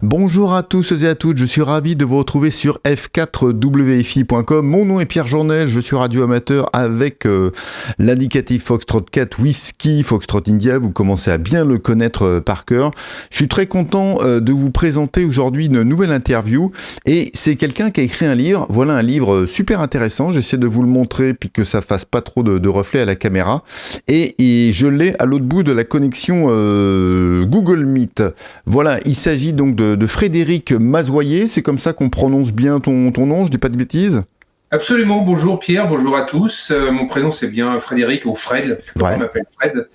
Bonjour à tous et à toutes, je suis ravi de vous retrouver sur f4wfi.com. Mon nom est Pierre Journel, je suis radioamateur avec l'indicatif Foxtrot 4 Whisky, Foxtrot India, vous commencez à bien le connaître par cœur. Je suis très content de vous présenter aujourd'hui une nouvelle interview et c'est quelqu'un qui a écrit un livre, voilà un livre super intéressant, j'essaie de vous le montrer puis que ça fasse pas trop de reflets à la caméra et je l'ai à l'autre bout de la connexion Google Meet. Voilà, il s'agit donc de Frédéric Mazoyer, c'est comme ça qu'on prononce bien ton nom, je dis pas de bêtises? Absolument, bonjour Pierre, bonjour à tous. Mon prénom c'est bien Frédéric ou Fred, je m'appelle Fred.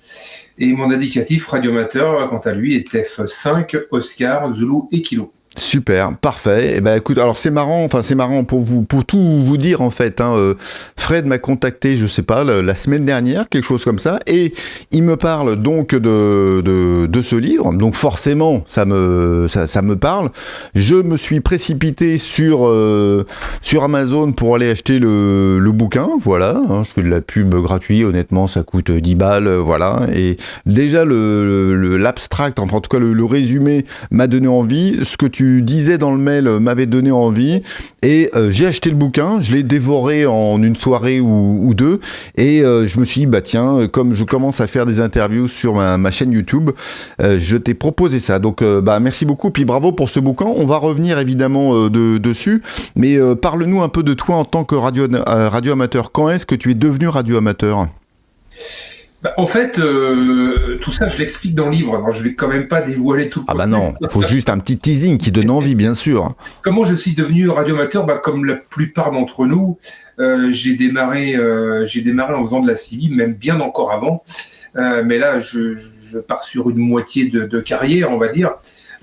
Et mon indicatif radioamateur, quant à lui, est F5, Oscar, Zulu et Kilo. Super, parfait. Et ben écoute, alors c'est marrant pour tout vous dire en fait. Fred m'a contacté, je sais pas, la semaine dernière, quelque chose comme ça, et il me parle donc de ce livre. Donc forcément, ça me parle. Je me suis précipité sur Amazon pour aller acheter le bouquin. Voilà, je fais de la pub gratuite. Honnêtement, ça coûte 10 balles, voilà. Et déjà l'abstract, enfin en tout cas le résumé m'a donné envie. Ce que tu disais dans le mail m'avait donné envie et j'ai acheté le bouquin, je l'ai dévoré en une soirée ou deux et je me suis dit bah tiens, comme je commence à faire des interviews sur ma chaîne YouTube, je t'ai proposé ça, donc bah merci beaucoup puis bravo pour ce bouquin. On va revenir évidemment dessus, mais parle-nous un peu de toi en tant que radioamateur. Quand est-ce que tu es devenu radioamateur? En fait, tout ça, je l'explique dans le livre. Alors, je vais quand même pas dévoiler tout le Ah bah non, il faut juste un petit teasing qui donne envie, bien sûr. Comment je suis devenu radioamateur? Comme la plupart d'entre nous, j'ai démarré en faisant de la civile, même bien encore avant. Mais là, je pars sur une moitié de carrière, on va dire,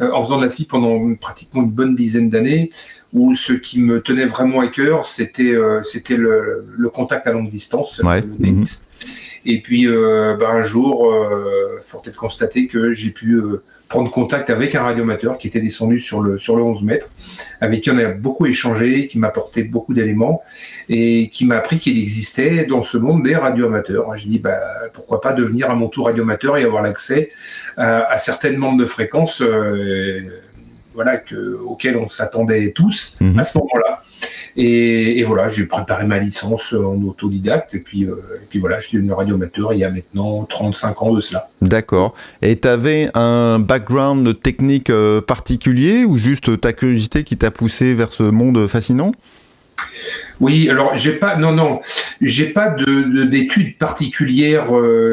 en faisant de la civile pendant pratiquement une bonne dizaine d'années, où ce qui me tenait vraiment à cœur, c'était le contact à longue distance, Ouais. le NIT. Et puis un jour, faut peut-être constater que j'ai pu prendre contact avec un radioamateur qui était descendu sur le 11 mètres, avec qui on a beaucoup échangé, qui m'a apporté beaucoup d'éléments et qui m'a appris qu'il existait dans ce monde des radioamateurs. J'ai dit pourquoi pas devenir à mon tour radioamateur et avoir l'accès à certaines bandes de fréquences auxquelles on s'attendait tous à ce moment-là. Et voilà, j'ai préparé ma licence en autodidacte et puis voilà, je suis devenu radioamateur il y a maintenant 35 ans de cela. D'accord. Et tu avais un background technique particulier ou juste ta curiosité qui t'a poussé vers ce monde fascinant? Oui, alors j'ai pas d'études particulières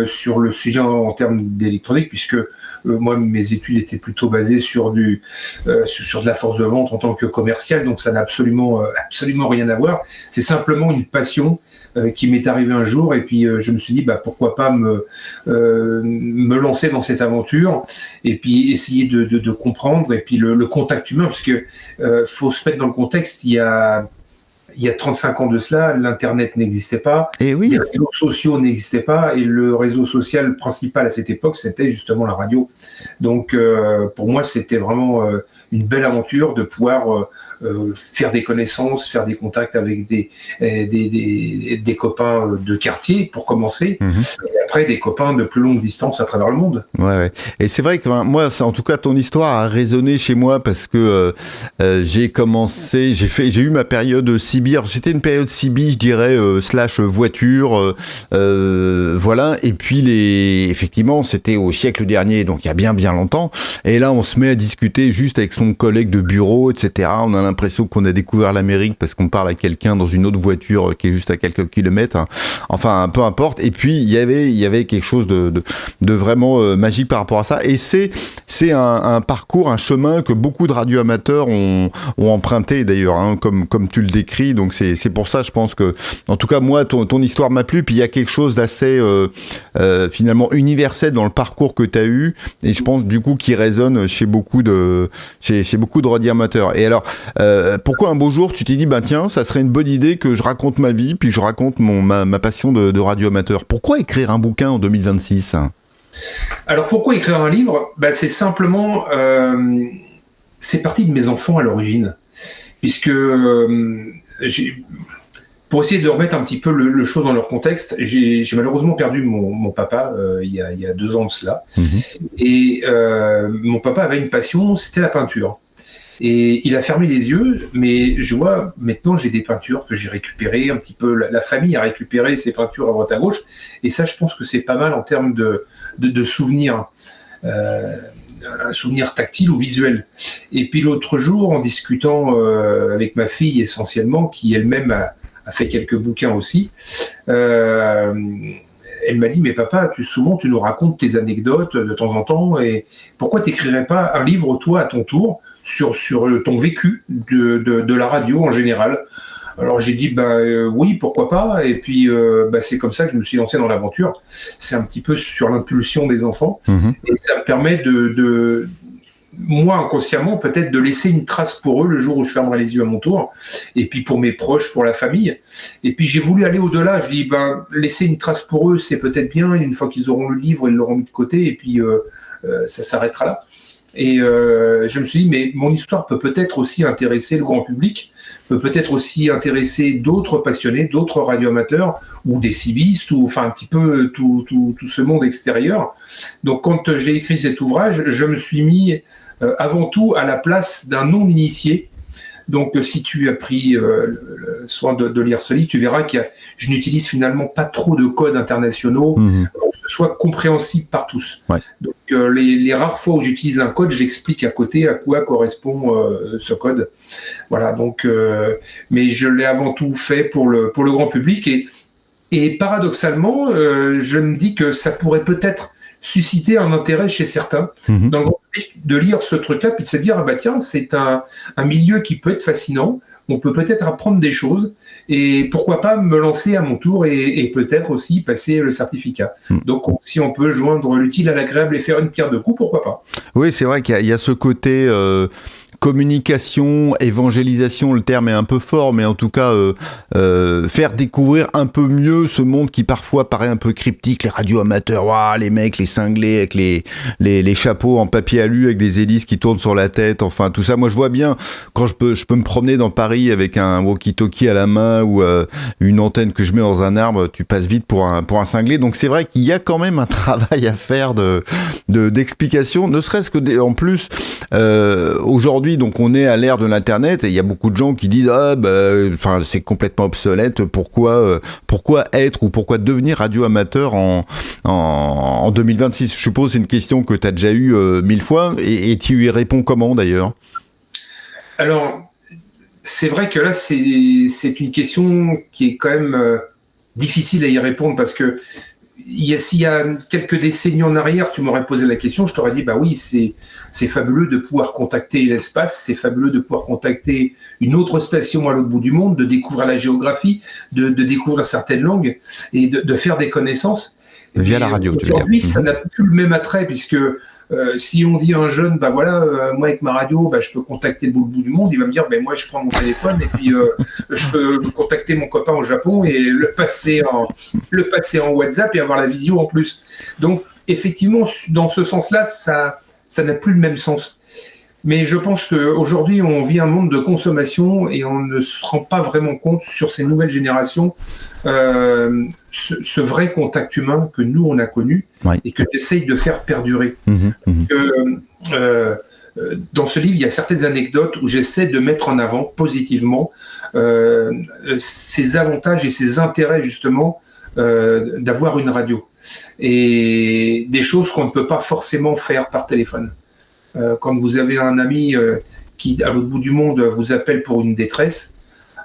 sur le sujet en termes d'électronique, puisque moi mes études étaient plutôt basées sur de la force de vente en tant que commercial, donc ça n'a absolument rien à voir. C'est simplement une passion qui m'est arrivée un jour, et puis je me suis dit pourquoi pas me lancer dans cette aventure et puis essayer de comprendre, et puis le contact humain, parce que faut se mettre dans le contexte. Il y a 35 ans de cela, l'Internet n'existait pas, Et oui. les réseaux sociaux n'existaient pas, et le réseau social principal à cette époque, c'était justement la radio. Donc, pour moi, c'était vraiment une belle aventure de pouvoir faire des connaissances, faire des contacts avec des copains de quartier, pour commencer, et après des copains de plus longue distance à travers le monde. Ouais. Et c'est vrai que moi, en tout cas, ton histoire a résonné chez moi parce que j'ai eu ma période CB. J'étais une période CB, je dirais, / voiture, voilà. Et puis effectivement, c'était au siècle dernier, donc il y a bien longtemps. Et là, on se met à discuter juste avec son collègue de bureau, etc. On a l'impression qu'on a découvert l'Amérique parce qu'on parle à quelqu'un dans une autre voiture qui est juste à quelques kilomètres. Enfin, peu importe. Et puis il y avait quelque chose de vraiment magique par rapport à ça. Et c'est un parcours, un chemin que beaucoup de radioamateurs ont emprunté d'ailleurs, comme tu le décris. Donc c'est pour ça, je pense que, en tout cas moi, ton histoire m'a plu. Puis il y a quelque chose d'assez finalement universel dans le parcours que tu as eu, et je pense du coup qui résonne chez beaucoup de radioamateurs. Et alors pourquoi un beau jour tu t'es dit tiens, ça serait une bonne idée que je raconte ma vie, puis je raconte ma passion de radioamateur? Pourquoi écrire un bouquin en 2026? Alors pourquoi écrire un livre? C'est simplement c'est parti de mes enfants à l'origine, puisque pour essayer de remettre un petit peu le chose dans leur contexte, j'ai malheureusement perdu mon papa il y a 2 ans de cela. Et mon papa avait une passion, c'était la peinture. Et il a fermé les yeux, mais je vois, maintenant j'ai des peintures que j'ai récupérées, un petit peu, la famille a récupéré ses peintures à droite à gauche, et ça je pense que c'est pas mal en termes de souvenirs, un souvenir tactile ou visuel. Et puis l'autre jour, en discutant avec ma fille essentiellement, qui elle-même a fait quelques bouquins aussi, elle m'a dit, mais papa, souvent tu nous racontes tes anecdotes de temps en temps, et pourquoi t'écrirais pas un livre, toi, à ton tour, sur ton vécu de la radio en général? Alors j'ai dit, oui, pourquoi pas, et puis c'est comme ça que je me suis lancé dans l'aventure. C'est un petit peu sur l'impulsion des enfants, et ça me permet moi, inconsciemment, peut-être de laisser une trace pour eux le jour où je fermerai les yeux à mon tour, et puis pour mes proches, pour la famille. Et puis j'ai voulu aller au-delà. Je dis, laisser une trace pour eux, c'est peut-être bien. Une fois qu'ils auront le livre, ils l'auront mis de côté, et puis ça s'arrêtera là. Et je me suis dit, mais mon histoire peut-être aussi intéresser le grand public, peut-être aussi intéresser d'autres passionnés, d'autres radioamateurs, ou des civistes, ou enfin un petit peu tout ce monde extérieur. Donc quand j'ai écrit cet ouvrage, je me suis mis avant tout à la place d'un non-initié. Donc si tu as pris le soin de lire ce livre, tu verras que je n'utilise finalement pas trop de codes internationaux pour que ce soit compréhensible par tous. Ouais. Donc les rares fois où j'utilise un code, j'explique à côté à quoi correspond ce code. Voilà, donc mais je l'ai avant tout fait pour le grand public, et paradoxalement, je me dis que ça pourrait peut-être susciter un intérêt chez certains dans le grand public de lire ce truc-là, puis de se dire, tiens, c'est un milieu qui peut être fascinant, on peut peut-être apprendre des choses, et pourquoi pas me lancer à mon tour et peut-être aussi passer le certificat. Donc si on peut joindre l'utile à l'agréable et faire une pierre deux coups, pourquoi pas. Oui, c'est vrai qu'il y a ce côté communication, évangélisation, le terme est un peu fort, mais en tout cas faire découvrir un peu mieux ce monde qui parfois paraît un peu cryptique, les radios amateurs, les mecs, les cinglés avec les chapeaux en papier alu avec des hélices qui tournent sur la tête, enfin tout ça. Moi je vois bien quand je peux me promener dans Paris avec un walkie-talkie à la main ou une antenne que je mets dans un arbre, tu passes vite pour un cinglé. Donc c'est vrai qu'il y a quand même un travail à faire d'explication, ne serait-ce que en plus aujourd'hui. Donc on est à l'ère de l'internet et il y a beaucoup de gens qui disent c'est complètement obsolète, pourquoi être ou pourquoi devenir radio-amateur en 2026? Je suppose c'est une question que tu as déjà eue 1000 fois et tu y réponds comment d'ailleurs? Alors c'est vrai que là c'est une question qui est quand même difficile à y répondre, parce que s'il y a quelques décennies en arrière, tu m'aurais posé la question, je t'aurais dit, oui, c'est fabuleux de pouvoir contacter l'espace, c'est fabuleux de pouvoir contacter une autre station à l'autre bout du monde, de découvrir la géographie, de découvrir certaines langues et de faire des connaissances. Via la radio, aujourd'hui, ça n'a plus le même attrait, puisque si on dit à un jeune, moi avec ma radio, je peux contacter le bout du monde, il va me dire, moi je prends mon téléphone et puis je peux contacter mon copain au Japon et le passer en WhatsApp et avoir la visio en plus. Donc effectivement, dans ce sens-là, ça n'a plus le même sens. Mais je pense qu'aujourd'hui, on vit un monde de consommation et on ne se rend pas vraiment compte sur ces nouvelles générations ce vrai contact humain que nous, on a connu et que j'essaye de faire perdurer. Parce que, dans ce livre, il y a certaines anecdotes où j'essaie de mettre en avant positivement ces avantages et ces intérêts justement d'avoir une radio. Et des choses qu'on ne peut pas forcément faire par téléphone. Quand vous avez un ami qui, à l'autre bout du monde, vous appelle pour une détresse,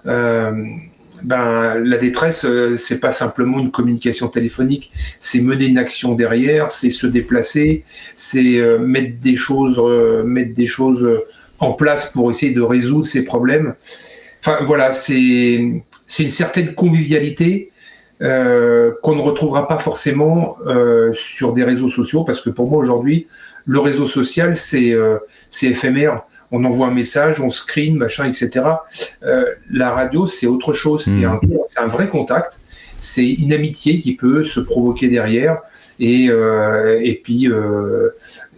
la détresse, c'est pas simplement une communication téléphonique, c'est mener une action derrière, c'est se déplacer, c'est mettre des choses en place pour essayer de résoudre ces problèmes. Enfin voilà, c'est une certaine convivialité qu'on ne retrouvera pas forcément sur des réseaux sociaux, parce que pour moi aujourd'hui, le réseau social, c'est éphémère. On envoie un message, on screen, machin, etc. La radio, c'est autre chose. C'est un vrai contact. C'est une amitié qui peut se provoquer derrière. Et puis,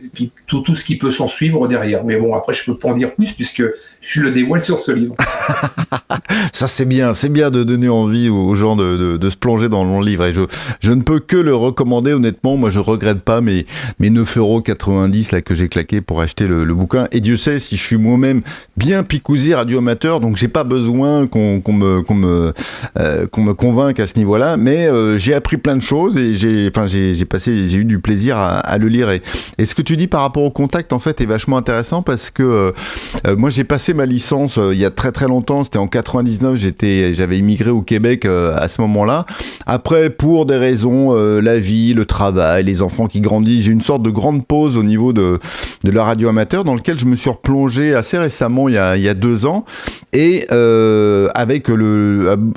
et puis tout ce qui peut s'en suivre derrière. Mais bon, après, je peux pas en dire plus puisque je le dévoile sur ce livre. Ça, c'est bien de donner envie aux gens de se plonger dans mon livre. Et je ne peux que le recommander, honnêtement. Moi, je regrette pas mes 9,90 € là, que j'ai claqué pour acheter le bouquin. Et Dieu sait si je suis moi-même bien picousé radio-amateur, donc j'ai pas besoin qu'on me convainque à ce niveau-là. Mais j'ai appris plein de choses et j'ai eu du plaisir à le lire. Et ce que tu dis par rapport au contact, en fait, est vachement intéressant parce que moi, j'ai passé ma licence il y a très très longtemps. C'était en 99. J'avais immigré au Québec à ce moment-là. Après, pour des raisons, la vie, le travail, les enfants qui grandissent, j'ai une sorte de grande pause au niveau de la radio amateur dans lequel je me suis replongé assez récemment, il y a 2 ans, et avec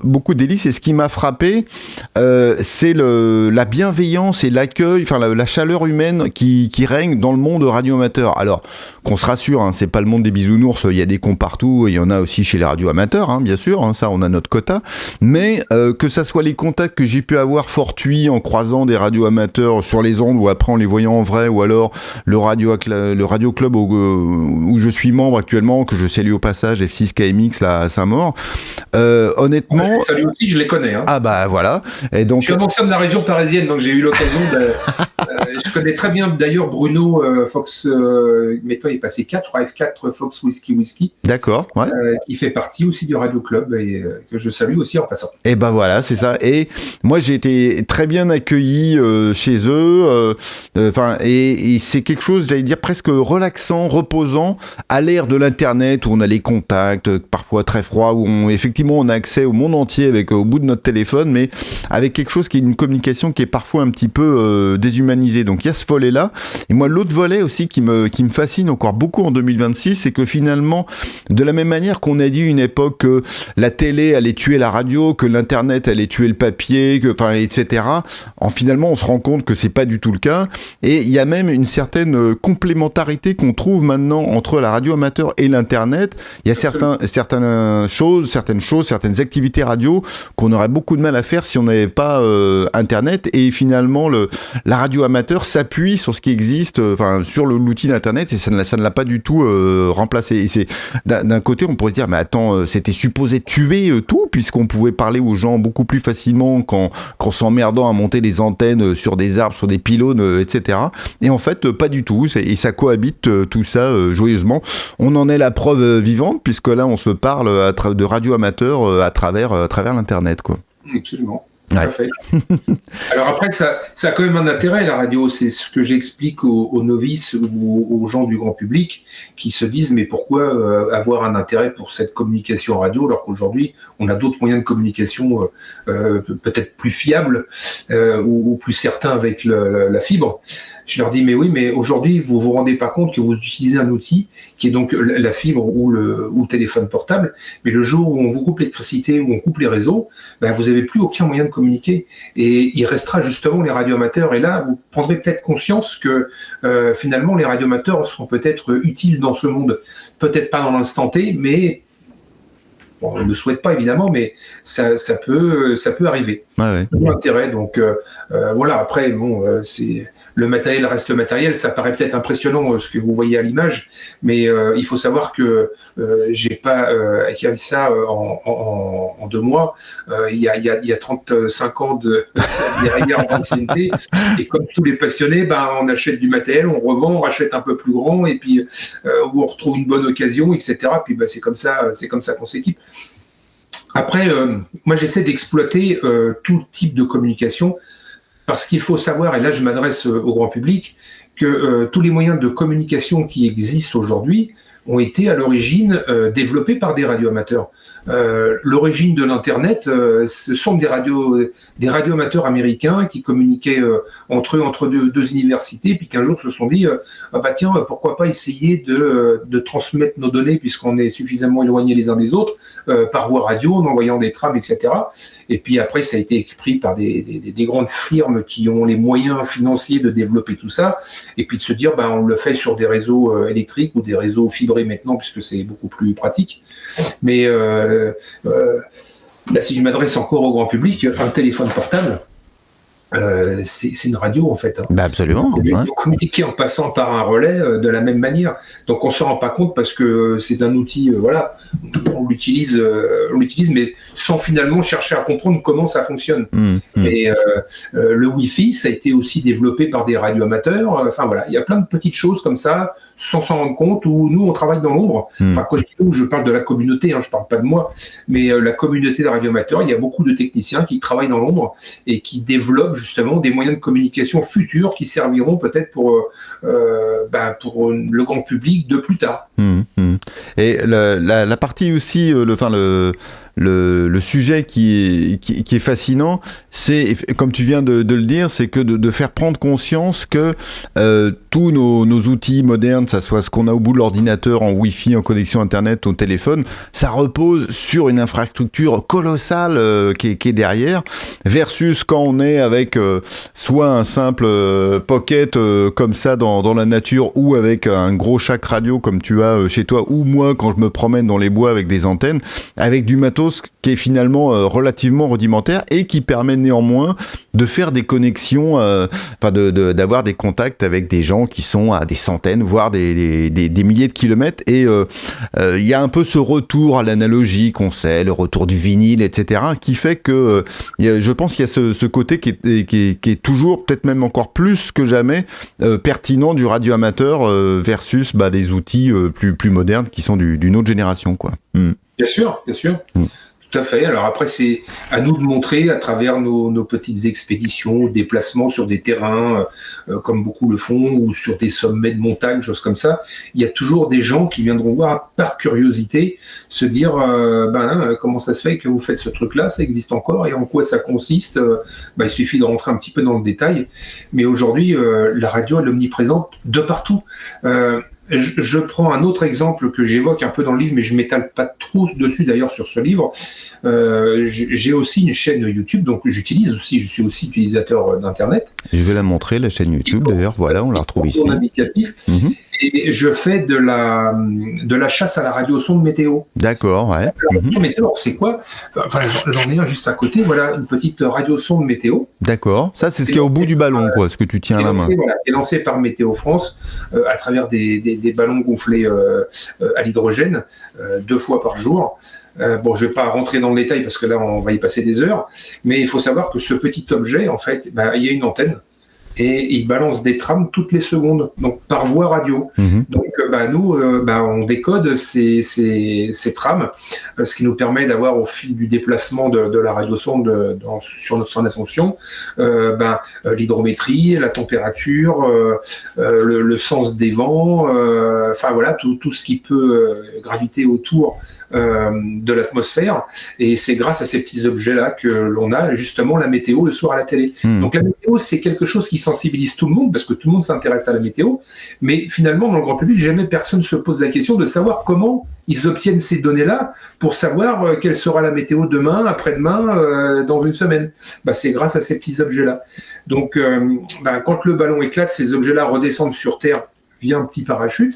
beaucoup de délices. Et ce qui m'a frappé, c'est la bienveillance et l'accueil, enfin la chaleur humaine qui règne dans le monde radio amateur. Alors, qu'on se rassure, hein, c'est pas le monde des bisounours, il y a des cons partout, il y en a aussi chez les radio amateurs, hein, bien sûr, hein, ça on a notre quota, mais que ça soit les contacts que j'ai pu avoir fortuits en croisant des radio amateurs sur les ondes ou après en les voyant en vrai, ou alors le radio club où je suis membre actuellement, que je salue au passage, F6KMX là à Saint-Maur, honnêtement... Ouais, salut aussi, je les connais. Hein. Ah bah voilà. Et donc... Je suis un ancien de la région parisienne, donc j'ai eu l'occasion de... je connais très bien d'ailleurs Bruno Fox, maintenant il est passé 4, je crois F4 Fox Whisky. D'accord, ouais. Qui fait partie aussi du Radio Club et que je salue aussi en passant. Et ben voilà, c'est ça. Et moi j'ai été très bien accueilli chez eux. Et c'est quelque chose, j'allais dire presque relaxant, reposant, à l'ère de l'internet où on a les contacts parfois très froids, où effectivement on a accès au monde entier au bout de notre téléphone, mais avec quelque chose qui est une communication qui est parfois un petit peu déshumanisée. Donc il y a ce volet-là. Et moi l'autre volet aussi qui me fascine encore beaucoup en 2026, c'est que finalement, de la même manière qu'on a dit une époque que la télé allait tuer la radio, que l'internet allait tuer le papier, etc. Finalement, on se rend compte que c'est pas du tout le cas. Et il y a même une certaine complémentarité qu'on trouve maintenant entre la radio amateur et l'internet. Il y a certaines choses, certaines activités radio qu'on aurait beaucoup de mal à faire si on n'avait pas internet. Et finalement, la radio amateur s'appuie sur ce qui existe, sur l'outil d'internet, et ça ne l'a pas du tout remplacé. Et c'est d'un côté, on pourrait se dire, mais attends, c'était supposé tuer tout, puisqu'on pouvait parler aux gens beaucoup plus facilement qu'en s'emmerdant à monter des antennes sur des arbres, sur des pylônes, etc. Et en fait, pas du tout. Et ça cohabite tout ça joyeusement. On en est la preuve vivante, puisque là, on se parle de radio amateur à travers l'internet, quoi. Absolument. Tout à fait. Alors après, ça a quand même un intérêt, la radio. C'est ce que j'explique aux novices ou aux gens du grand public qui se disent mais pourquoi avoir un intérêt pour cette communication radio alors qu'aujourd'hui, on a d'autres moyens de communication peut-être plus fiables ou plus certains avec la fibre. Je leur dis, mais oui, mais aujourd'hui, vous vous rendez pas compte que vous utilisez un outil qui est donc la fibre ou le téléphone portable, mais le jour où on vous coupe l'électricité, où on coupe les réseaux, vous n'avez plus aucun moyen de communiquer. Et il restera justement les radioamateurs. Et là, vous prendrez peut-être conscience que finalement, les radioamateurs sont peut-être utiles dans ce monde. Peut-être pas dans l'instant T, mais... Bon, on ne le souhaite pas évidemment, mais ça peut arriver. Ouais. L'intérêt, donc voilà. Après, bon, c'est le matériel reste le matériel. Ça paraît peut-être impressionnant ce que vous voyez à l'image, mais il faut savoir que j'ai pas acquis ça en 2 mois. Il y a 35 ans derrière en ancienneté, et comme tous les passionnés, on achète du matériel, on revend, on rachète un peu plus grand, et puis où on retrouve une bonne occasion, etc. Puis c'est comme ça qu'on s'équipe. Après, moi j'essaie d'exploiter tout type de communication, parce qu'il faut savoir, et là je m'adresse au grand public, que tous les moyens de communication qui existent aujourd'hui ont été à l'origine développés par des radioamateurs. L'origine de l'Internet, ce sont des radioamateurs américains qui communiquaient entre eux, entre deux universités, puis qu'un jour se sont dit tiens, pourquoi pas essayer de transmettre nos données, puisqu'on est suffisamment éloignés les uns des autres, par voie radio, en envoyant des trames, etc. Et puis après, ça a été pris par des grandes firmes qui ont les moyens financiers de développer tout ça, et puis de se dire on le fait sur des réseaux électriques ou des réseaux fibrés maintenant, puisque c'est beaucoup plus pratique. Mais là, si je m'adresse encore au grand public, un téléphone portable, c'est une radio en fait. Hein. Bah absolument. Vous communiquez en passant par un relais de la même manière. Donc on ne se rend pas compte parce que c'est un outil, voilà, on l'utilise, mais sans finalement chercher à comprendre comment ça fonctionne. Et le Wi-Fi, ça a été aussi développé par des radioamateurs. Enfin voilà, il y a plein de petites choses comme ça, sans s'en rendre compte, où nous on travaille dans l'ombre. Enfin quand je dis nous, je parle de la communauté, hein, je parle pas de moi, mais la communauté de radioamateurs, il y a beaucoup de techniciens qui travaillent dans l'ombre et qui développent justement des moyens de communication futurs qui serviront peut-être pour le grand public de plus tard. Et la partie aussi, le sujet qui est fascinant, c'est, comme tu viens de le dire, c'est que de faire prendre conscience que tous nos outils modernes, ça soit ce qu'on a au bout de l'ordinateur, en Wi-Fi, en connexion Internet, au téléphone, ça repose sur une infrastructure colossale qui est derrière, versus quand on est avec soit un simple pocket comme ça dans la nature, ou avec un gros shack radio comme tu as chez toi, ou moi quand je me promène dans les bois avec des antennes, avec du matos qui est finalement relativement rudimentaire et qui permet néanmoins de faire des connexions, d'avoir des contacts avec des gens qui sont à des centaines, voire des milliers de kilomètres. Et il y a un peu ce retour à l'analogie qu'on sait, le retour du vinyle, etc., qui fait que je pense qu'il y a ce côté qui est toujours, peut-être même encore plus que jamais, pertinent du radioamateur versus des outils plus modernes qui sont d'une autre génération, quoi. Bien sûr, bien sûr. Tout à fait. Alors après, c'est à nous de montrer à travers nos petites expéditions, déplacements sur des terrains, comme beaucoup le font, ou sur des sommets de montagne, choses comme ça. Il y a toujours des gens qui viendront voir par curiosité, se dire comment ça se fait que vous faites ce truc-là, ça existe encore, et en quoi ça consiste. Il suffit de rentrer un petit peu dans le détail. Mais aujourd'hui, la radio elle est omniprésente de partout. Je prends un autre exemple que j'évoque un peu dans le livre, mais je ne m'étale pas trop dessus d'ailleurs sur ce livre. J'ai aussi une chaîne YouTube, donc je suis aussi utilisateur d'Internet. Je vais la montrer, la chaîne YouTube d'ailleurs, voilà, on la retrouve ici. Indicatif. Et je fais de la chasse à la radiosonde météo. D'accord, ouais. La radiosonde météo, c'est quoi ? J'en ai un juste à côté, voilà, une petite radiosonde météo. D'accord, ça c'est ce qui est au bout du ballon, quoi, ce que tu tiens à la main. Voilà, qui est lancé par Météo France à travers des ballons gonflés à l'hydrogène 2 fois par jour. Je ne vais pas rentrer dans le détail parce que là, on va y passer des heures, mais il faut savoir que ce petit objet, en fait, il y a une antenne et il balance des trames toutes les secondes, donc par voie radio. Donc, nous, on décode ces trames, ce qui nous permet d'avoir au fil du déplacement de la radiosonde sur son ascension, l'hydrométrie, la température, le sens des vents, tout ce qui peut graviter autour de l'atmosphère, et c'est grâce à ces petits objets-là que l'on a justement la météo le soir à la télé. Donc la météo, c'est quelque chose qui sensibilise tout le monde, parce que tout le monde s'intéresse à la météo, mais finalement dans le grand public, jamais personne se pose la question de savoir comment ils obtiennent ces données-là pour savoir quelle sera la météo demain, après-demain, dans une semaine. C'est grâce à ces petits objets-là. Donc quand le ballon éclate, ces objets-là redescendent sur Terre via un petit parachute,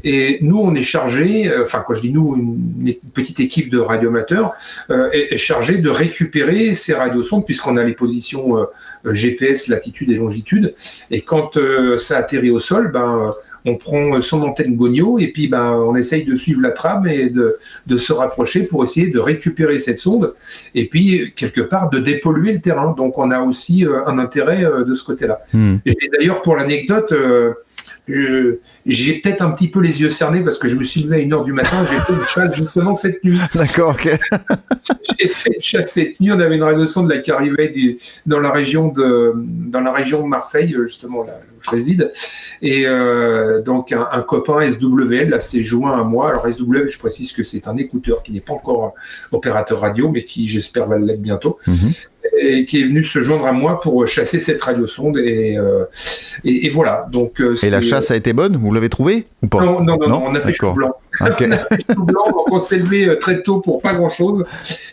et nous on est chargé, quand je dis nous, une petite équipe de radioamateurs est chargée de récupérer ces radiosondes, puisqu'on a les positions GPS, latitude et longitude, et quand ça atterrit au sol, on prend son antenne Gonio, et puis on essaye de suivre la trame et de se rapprocher pour essayer de récupérer cette sonde, et puis quelque part de dépolluer le terrain. Donc on a aussi un intérêt de ce côté-là. Et d'ailleurs, pour l'anecdote, j'ai peut-être un petit peu les yeux cernés parce que je me suis levé à 1h du matin, j'ai fait une chasse justement cette nuit. D'accord, ok. J'ai fait une chasse cette nuit, on avait une radiosonde qui arrivait dans la région de Marseille, justement là où je réside, et donc un copain SWL là, s'est joint à moi. Alors SWL, je précise que c'est un écouteur qui n'est pas encore opérateur radio, mais qui j'espère va l'être bientôt. Et qui est venu se joindre à moi pour chasser cette radiosonde, et voilà. Donc, et la chasse a été bonne? Vous l'avez trouvée ou pas? Non, on a fait chou blanc. Okay. On a fait chou blanc, donc on s'est levé très tôt pour pas grand-chose,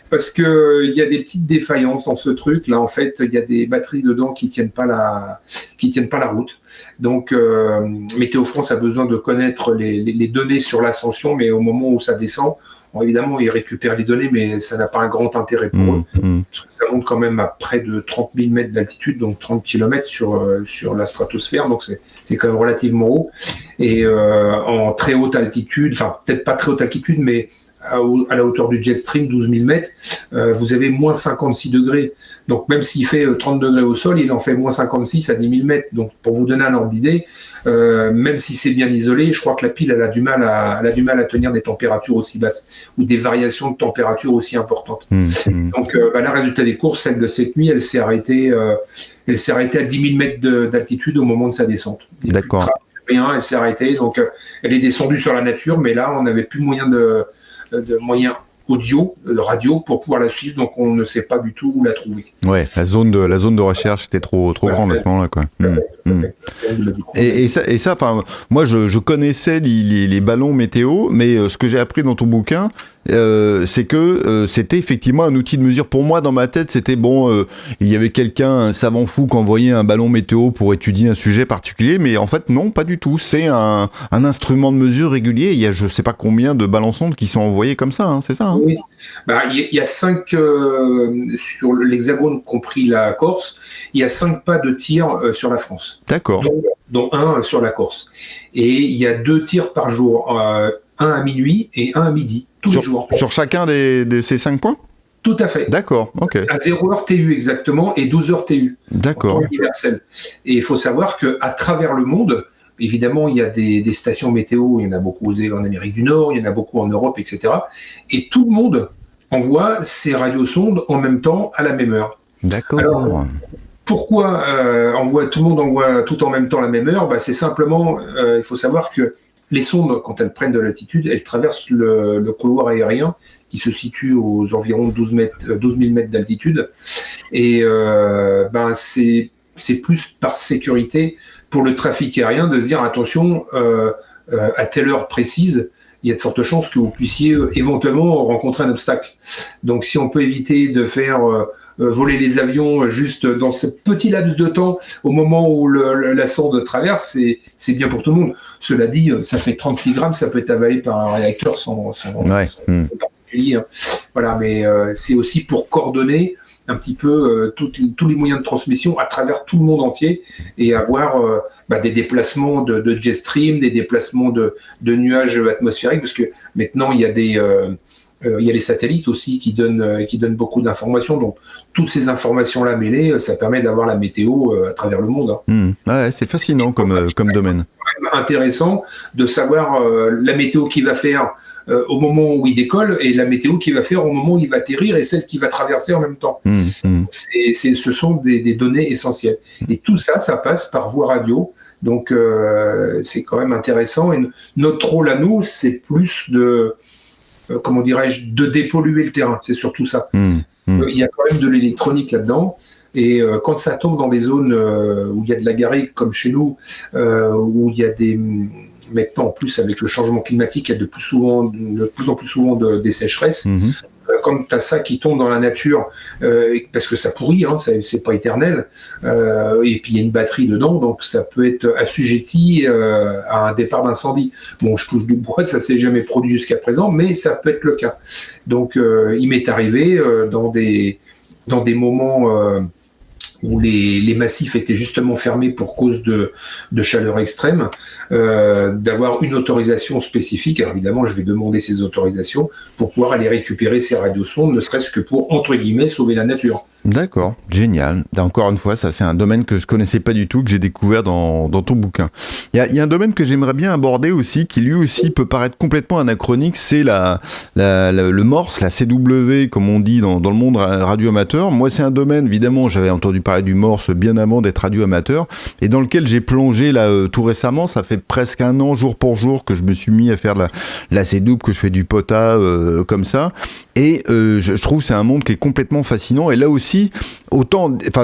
parce qu'il y a des petites défaillances dans ce truc. Là, en fait, il y a des batteries dedans qui tiennent pas la route. Donc, Météo France a besoin de connaître les données sur l'ascension, mais au moment où ça descend, Bon, évidemment, ils récupèrent les données, mais ça n'a pas un grand intérêt pour eux, parce que ça monte quand même à près de 30 000 mètres d'altitude, donc 30 km sur la stratosphère, donc c'est quand même relativement haut. Et en très haute altitude, enfin peut-être pas très haute altitude, mais à la hauteur du jet stream, 12 000 mètres, vous avez moins 56 degrés. Donc même s'il fait 30 degrés au sol, il en fait moins 56 à 10 000 mètres. Donc pour vous donner un ordre d'idée, même si c'est bien isolé, je crois que la pile elle a du mal à tenir des températures aussi basses ou des variations de température aussi importantes. Donc là, résultat des courses, celle de cette nuit, elle s'est arrêtée à 10 000 mètres d'altitude au moment de sa descente. D'accord. Rien, elle s'est arrêtée, donc elle est descendue sur la nature, mais là on n'avait plus moyen de audio, de radio pour pouvoir la suivre, donc on ne sait pas du tout où la trouver. Ouais, la zone de recherche était trop grande à ce moment-là, quoi. Et ça, enfin, moi je connaissais les ballons météo, mais ce que j'ai appris dans ton bouquin, c'est que c'était effectivement un outil de mesure. Pour moi, dans ma tête, c'était il y avait un savant fou qui envoyait un ballon météo pour étudier un sujet particulier, mais en fait non, pas du tout. C'est un instrument de mesure régulier. Il y a je sais pas combien de ballons-sondes qui sont envoyés comme ça, hein, c'est ça, hein? Oui, il y a 5 sur l'Hexagone, compris la Corse, il y a 5 pas de tir sur la France. D'accord. Dont un sur la Corse. Et il y a 2 tirs par jour, un à minuit et un à midi, tous les jours. Sur chacun de ces 5 points? Tout à fait. D'accord, ok. À 0 heure TU exactement et 12 heures TU. D'accord. Universel. Et il faut savoir qu'à travers le monde, évidemment, il y a des stations météo, il y en a beaucoup en Amérique du Nord, il y en a beaucoup en Europe, etc. Et tout le monde envoie ses radiosondes en même temps, à la même heure. D'accord. Alors, pourquoi tout le monde envoie tout en même temps à la même heure? C'est simplement, il faut savoir que les sondes, quand elles prennent de l'altitude, elles traversent le couloir aérien qui se situe aux environs 12 000 mètres d'altitude. Et c'est plus par sécurité pour le trafic aérien de se dire attention, à telle heure précise, il y a de fortes chances que vous puissiez éventuellement rencontrer un obstacle. Donc si on peut éviter de faire voler les avions juste dans ce petit laps de temps au moment où la sonde traverse, c'est bien pour tout le monde. Cela dit, ça fait 36 grammes, ça peut être avalé par un réacteur sans particulier. Voilà, mais c'est aussi pour coordonner un petit peu tous les moyens de transmission à travers tout le monde entier et avoir des déplacements de jet stream, des déplacements de nuages atmosphériques, parce que maintenant il y a les satellites aussi qui donnent beaucoup d'informations. Donc toutes ces informations-là mêlées, ça permet d'avoir la météo à travers le monde. Ouais, c'est fascinant comme domaine. Intéressant de savoir la météo qu'il va faire au moment où il décolle et la météo qu'il va faire au moment où il va atterrir et celle qui va traverser en même temps. Ce sont des données essentielles. Et tout ça, ça passe par voie radio. Donc c'est quand même intéressant. Et notre rôle à nous, c'est plus de dépolluer le terrain. C'est surtout ça. Il y a quand même de l'électronique là-dedans. Et quand ça tombe dans des zones où il y a de la garrigue, comme chez nous, où il y a maintenant, en plus, avec le changement climatique, il y a de plus en plus souvent des sécheresses. Comme tu as ça qui tombe dans la nature, parce que ça pourrit, hein, c'est pas éternel, et puis il y a une batterie dedans, donc ça peut être assujetti à un départ d'incendie. Bon, je touche du bois, ça s'est jamais produit jusqu'à présent, mais ça peut être le cas. Donc il m'est arrivé dans des moments où les massifs étaient justement fermés pour cause de chaleur extrême, d'avoir une autorisation spécifique. Alors évidemment, je vais demander ces autorisations pour pouvoir aller récupérer ces radiosondes, ne serait-ce que pour, entre guillemets, sauver la nature. D'accord, génial. Encore une fois, ça c'est un domaine que je connaissais pas du tout, que j'ai découvert dans ton bouquin. Il y a un domaine que j'aimerais bien aborder aussi, qui lui aussi peut paraître complètement anachronique, c'est le morse, la CW, comme on dit dans le monde radio-amateur. Moi, c'est un domaine, évidemment, j'avais entendu parler du morse bien avant d'être radio-amateur, et dans lequel j'ai plongé là tout récemment. Ça fait presque 1 an, jour pour jour, que je me suis mis à faire la CW, que je fais du POTA comme ça. Et je trouve que c'est un monde qui est complètement fascinant. Et là aussi,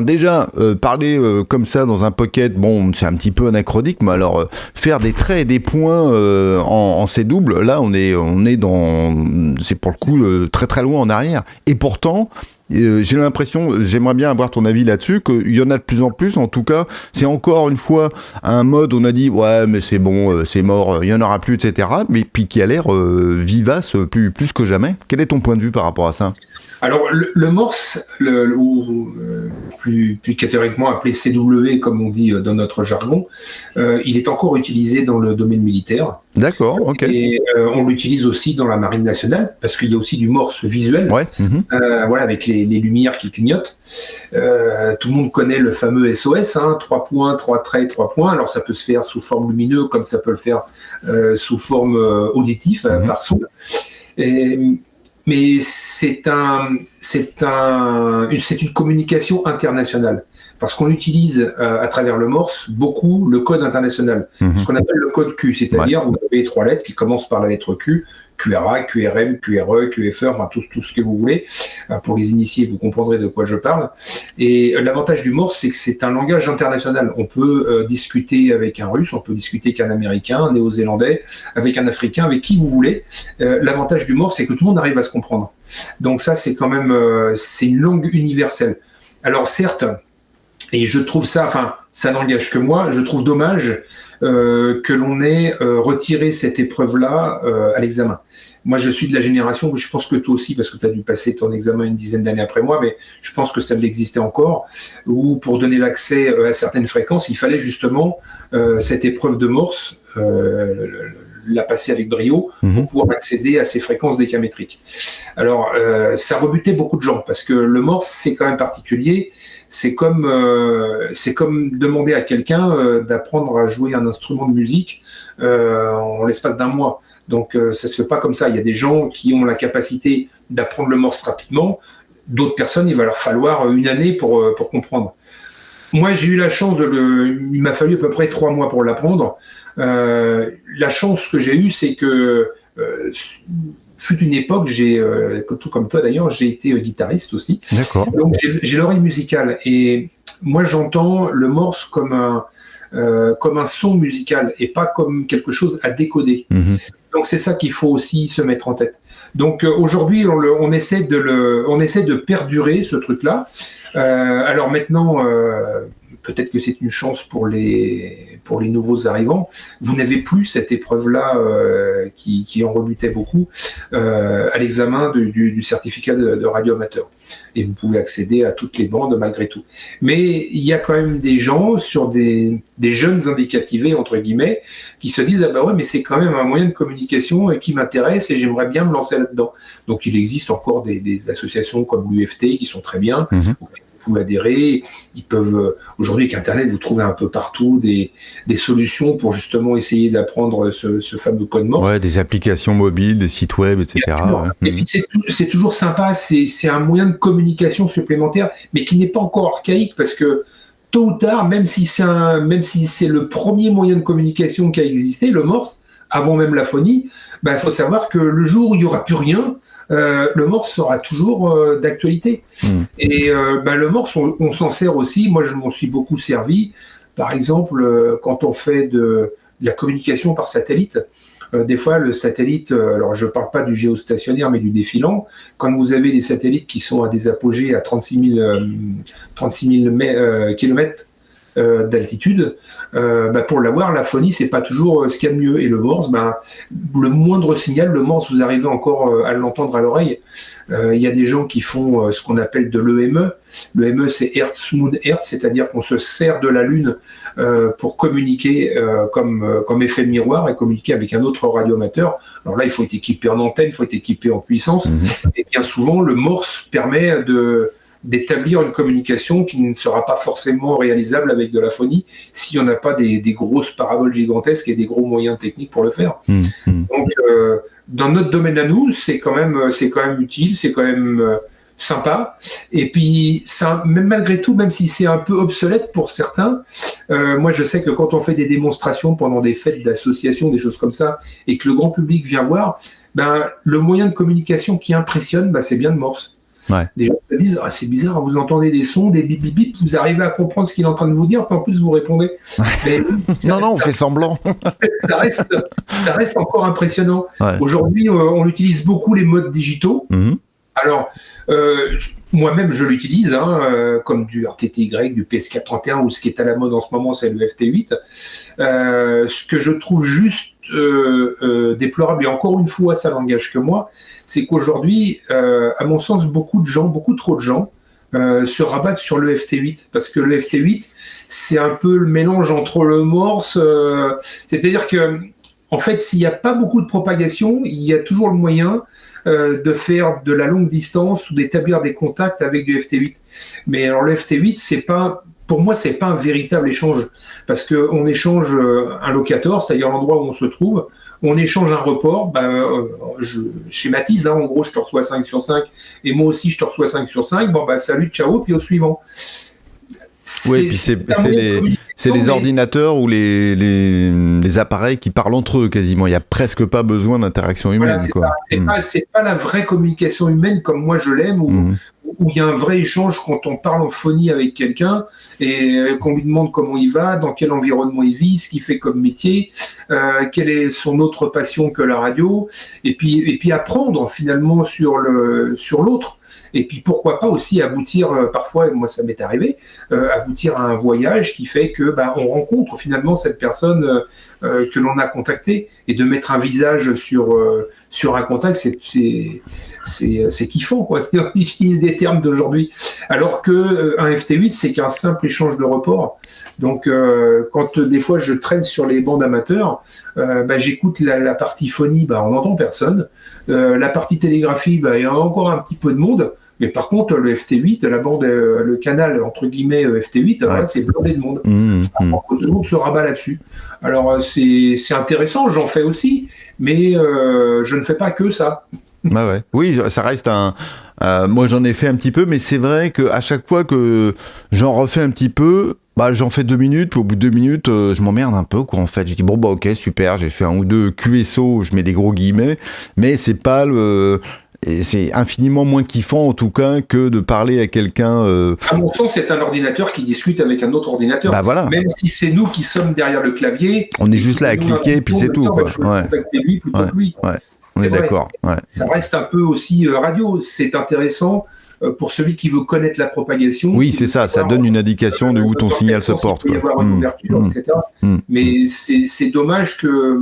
déjà parler comme ça dans un pocket, bon, c'est un petit peu anachronique, mais alors faire des traits et des points en CW, là on est dans, c'est pour le coup très très loin en arrière. Et pourtant, J'ai l'impression, j'aimerais bien avoir ton avis là-dessus, qu'il y en a de plus en plus. En tout cas, c'est encore une fois un mode, on a dit, ouais, mais c'est bon, c'est mort, il n'y en aura plus, etc. Mais puis qui a l'air vivace plus que jamais. Quel est ton point de vue par rapport à ça ? Alors, le morse, ou plus catégoriquement appelé CW, comme on dit dans notre jargon, il est encore utilisé dans le domaine militaire. D'accord, ok. Et on l'utilise aussi dans la marine nationale, parce qu'il y a aussi du morse visuel, ouais. Voilà, avec les lumières qui clignotent. Tout le monde connaît le fameux SOS, 3 points, 3 traits, 3 points. Alors, ça peut se faire sous forme lumineuse, comme ça peut le faire sous forme auditive, par son. Mais c'est une communication internationale, parce qu'on utilise à travers le morse beaucoup le code international, ce qu'on appelle le code Q, c'est-à-dire vous avez 3 lettres qui commencent par la lettre Q, QRA, QRM, QRE, QFR, enfin tout ce que vous voulez. Pour les initiés, vous comprendrez de quoi je parle. Et l'avantage du morse, c'est que c'est un langage international. On peut discuter avec un Russe, on peut discuter avec un Américain, un Néo-Zélandais, avec un Africain, avec qui vous voulez. L'avantage du morse, c'est que tout le monde arrive à se comprendre. Donc ça, c'est quand même c'est une langue universelle. Alors certes, et je trouve ça, enfin, ça n'engage que moi, je trouve dommage que l'on ait retiré cette épreuve-là à l'examen. Moi, je suis de la génération, je pense que toi aussi, parce que tu as dû passer ton examen une dizaine d'années après moi, mais je pense que ça existait encore, où pour donner l'accès à certaines fréquences, il fallait justement cette épreuve de morse, la passer avec brio pour pouvoir accéder à ces fréquences décamétriques. Alors, ça rebutait beaucoup de gens, parce que le morse, c'est quand même particulier. C'est comme demander à quelqu'un d'apprendre à jouer un instrument de musique en l'espace d'un mois. Donc, ça se fait pas comme ça. Il y a des gens qui ont la capacité d'apprendre le morse rapidement. D'autres personnes, il va leur falloir une année pour comprendre. Moi, j'ai eu la chance il m'a fallu à peu près 3 mois pour l'apprendre. La chance que j'ai eue, c'est que fut une époque, tout comme toi d'ailleurs, j'ai été guitariste aussi. D'accord. Donc j'ai l'oreille musicale, et moi j'entends le morse comme un son musical et pas comme quelque chose à décoder. Donc c'est ça qu'il faut aussi se mettre en tête. Donc aujourd'hui on essaie de perdurer ce truc-là. Alors maintenant, peut-être que c'est une chance pour les nouveaux arrivants. Vous n'avez plus cette épreuve-là qui en rebutait beaucoup à l'examen du certificat de radioamateur. Et vous pouvez accéder à toutes les bandes malgré tout. Mais il y a quand même des gens sur des jeunes indicativés, entre guillemets, qui se disent « Ah bah ouais, mais c'est quand même un moyen de communication qui m'intéresse et j'aimerais bien me lancer là-dedans. » Donc il existe encore des associations comme l'UFT qui sont très bien, vous pouvez adhérer. Ils peuvent, aujourd'hui avec Internet, vous trouvez un peu partout des solutions pour justement essayer d'apprendre ce fameux code morse. Ouais, des applications mobiles, des sites web, etc. Et puis c'est toujours sympa, c'est un moyen de communication supplémentaire, mais qui n'est pas encore archaïque, parce que tôt ou tard, même si c'est le premier moyen de communication qui a existé, le morse, avant même la phonie, il faut savoir que le jour où il n'y aura plus rien, le morse sera toujours d'actualité. Et le morse, on s'en sert aussi. Moi, je m'en suis beaucoup servi. Par exemple, quand on fait de la communication par satellite, des fois, le satellite, alors je ne parle pas du géostationnaire, mais du défilant, quand vous avez des satellites qui sont à des apogées à 36 000 km d'altitude, pour l'avoir, la phonie, c'est pas toujours ce qu'il y a de mieux. Et le morse, le moindre signal, le morse, vous arrivez encore à l'entendre à l'oreille. Il y a des gens qui font ce qu'on appelle de l'EME. L'EME, c'est Hertz, Moon, Hertz, c'est-à-dire qu'on se sert de la Lune pour communiquer comme effet miroir et communiquer avec un autre radioamateur. Alors là, il faut être équipé en antenne, il faut être équipé en puissance. Et bien souvent, le morse permet d'établir une communication qui ne sera pas forcément réalisable avec de la phonie si on n'a pas des grosses paraboles gigantesques et des gros moyens techniques pour le faire. Donc, dans notre domaine à nous, c'est quand même utile, c'est quand même sympa. Et puis, ça, même malgré tout, même si c'est un peu obsolète pour certains, moi je sais que quand on fait des démonstrations pendant des fêtes d'associations, des choses comme ça, et que le grand public vient voir, le moyen de communication qui impressionne, c'est bien le morse. Ouais. Les gens se disent c'est bizarre, vous entendez des sons, des bip bip bip, vous arrivez à comprendre ce qu'il est en train de vous dire, puis en plus vous répondez. Mais on fait semblant. ça reste encore impressionnant. Ouais. Aujourd'hui, on utilise beaucoup les modes digitaux. Alors, moi-même, je l'utilise, comme du RTTY, du PS431, ou ce qui est à la mode en ce moment, c'est le FT8. Ce que je trouve juste déplorable, et encore une fois, ça n'engage que moi, c'est qu'aujourd'hui, à mon sens, beaucoup trop de gens, se rabattent sur le FT8, parce que le FT8, c'est un peu le mélange entre le morse, c'est-à-dire que, en fait, s'il n'y a pas beaucoup de propagation, il y a toujours le moyen de faire de la longue distance ou d'établir des contacts avec du FT8. Mais alors le FT8, pour moi, c'est pas un véritable échange, parce qu'on échange un locator, c'est-à-dire l'endroit où on se trouve, on échange un report, je schématise, en gros, je te reçois 5 sur 5, et moi aussi, je te reçois 5 sur 5, salut, ciao, puis au suivant. Oui, puis c'est les ordinateurs ou les appareils qui parlent entre eux quasiment. Il n'y a presque pas besoin d'interaction humaine. C'est pas la vraie communication humaine comme moi je l'aime, où il y a un vrai échange quand on parle en phonie avec quelqu'un et qu'on lui demande comment il va, dans quel environnement il vit, ce qu'il fait comme métier, quelle est son autre passion que la radio, et puis apprendre finalement sur l'autre. Et puis pourquoi pas aussi aboutir, parfois, moi ça m'est arrivé, aboutir à un voyage qui fait que on rencontre finalement cette personne que l'on a contactée, et de mettre un visage sur un contact, c'est kiffant, quoi. On utilise des termes d'aujourd'hui, alors que un FT8, c'est qu'un simple échange de report. Donc quand des fois je traîne sur les bandes amateurs, j'écoute la partie phonie, on n'entend personne. La partie télégraphie, il y a encore un petit peu de monde. Mais par contre, le FT8, la bande, le canal entre guillemets FT8, ouais, c'est blindé de monde. Tout le monde se rabat là-dessus. Alors c'est intéressant, j'en fais aussi, mais je ne fais pas que ça. Ouais. Oui, ça reste moi, j'en ai fait un petit peu, mais c'est vrai qu'à chaque fois que j'en refais un petit peu, j'en fais 2 minutes, puis au bout de 2 minutes, je m'emmerde un peu, quoi, en fait. Je dis, ok, super, j'ai fait 1 ou 2 QSO, je mets des gros guillemets, mais c'est pas et c'est infiniment moins kiffant, en tout cas, que de parler à quelqu'un. À mon sens, c'est un ordinateur qui discute avec un autre ordinateur. Voilà. Même si c'est nous qui sommes derrière le clavier. On est juste là à cliquer, puis c'est tout, quoi. Je vais contacter lui plutôt que lui. Ouais. On est d'accord. Ouais. Ça reste un peu aussi radio. C'est intéressant pour celui qui veut connaître la propagation. Oui, c'est ça. Ça donne une indication de où ton signal se porte. Il peut y avoir une ouverture, etc. Mais c'est dommage que